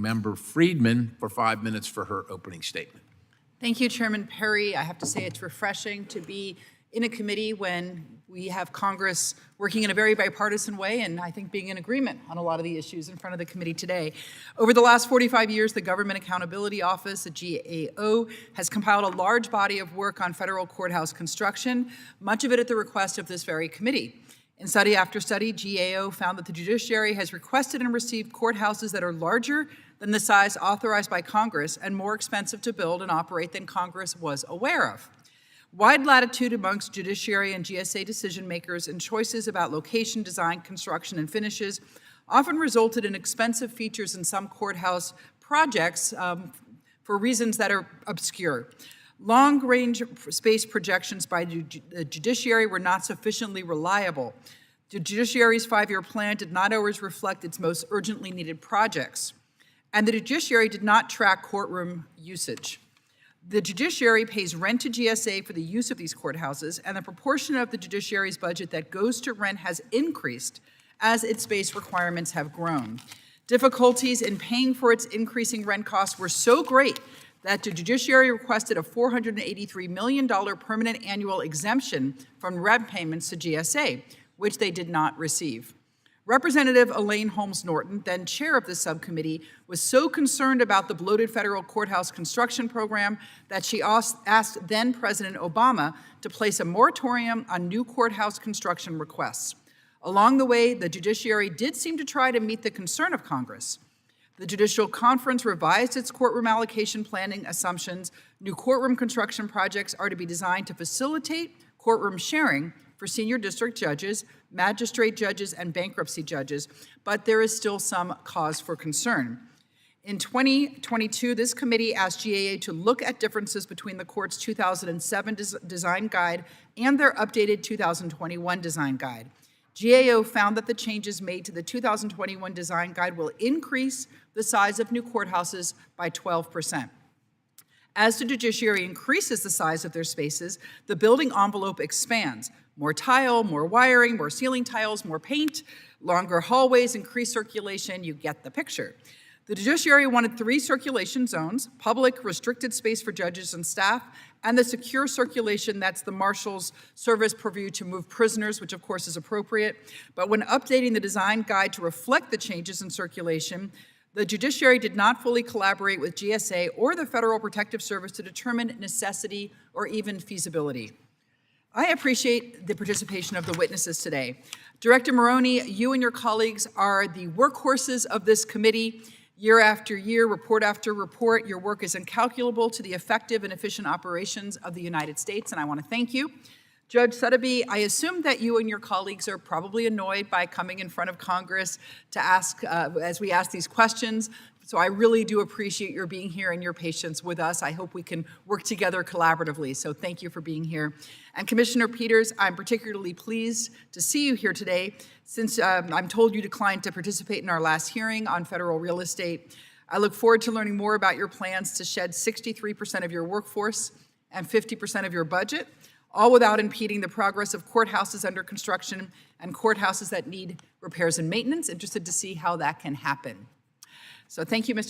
Ranking Member Friedman for 5 minutes for her opening statement. Thank you, Chairman Perry. I have to say it's refreshing to be in a committee when we have Congress working in a very bipartisan way, and I think being in agreement on a lot of the issues in front of the committee today. Over the last 45 years, the Government Accountability Office, the GAO, has compiled a large body of work on federal courthouse construction, much of it at the request of this very committee. In study after study, GAO found that the judiciary has requested and received courthouses that are larger than the size authorized by Congress and more expensive to build and operate than Congress was aware of. Wide latitude amongst judiciary and GSA decision makers in choices about location, design, construction, and finishes often resulted in expensive features in some courthouse projects for reasons that are obscure. Long-range space projections by the judiciary were not sufficiently reliable. The judiciary's 5-year plan did not always reflect its most urgently needed projects. And the judiciary did not track courtroom usage. The judiciary pays rent to GSA for the use of these courthouses, and the proportion of the judiciary's budget that goes to rent has increased as its space requirements have grown. Difficulties in paying for its increasing rent costs were so great that the judiciary requested a $483 million permanent annual exemption from rent payments to GSA, which they did not receive. Representative Elaine Holmes Norton, then chair of the subcommittee, was so concerned about the bloated federal courthouse construction program that she asked then President Obama to place a moratorium on new courthouse construction requests. Along the way, the judiciary did seem to try to meet the concern of Congress. The Judicial Conference revised its courtroom allocation planning assumptions. New courtroom construction projects are to be designed to facilitate courtroom sharing for senior district judges, magistrate judges, and bankruptcy judges, but there is still some cause for concern. In 2022, this committee asked GAA to look at differences between the court's 2007 design guide and their updated 2021 design guide. GAO found that the changes made to the 2021 design guide will increase the size of new courthouses by 12%. As the judiciary increases the size of their spaces, the building envelope expands. More tile, more wiring, more ceiling tiles, more paint, longer hallways, increased circulation, you get the picture. The judiciary wanted 3 circulation zones: public, restricted space for judges and staff, and the secure circulation, that's the marshal's service purview to move prisoners, which of course is appropriate. But when updating the design guide to reflect the changes in circulation, the judiciary did not fully collaborate with GSA or the Federal Protective Service to determine necessity or even feasibility. I appreciate the participation of the witnesses today. Director Maroney, you and your colleagues are the workhorses of this committee. Year after year, report after report, your work is incalculable to the effective and efficient operations of the United States, and I want to thank you. Judge Sotheby, I assume that you and your colleagues are probably annoyed by coming in front of Congress to ask, as we ask these questions. So I really do appreciate your being here and your patience with us. I hope we can work together collaboratively. So thank you for being here. And Commissioner Peters, I'm particularly pleased to see you here today since I'm told you declined to participate in our last hearing on federal real estate. I look forward to learning more about your plans to shed 63% of your workforce and 50% of your budget, all without impeding the progress of courthouses under construction and courthouses that need repairs and maintenance. Interested to see how that can happen. So thank you, Mr.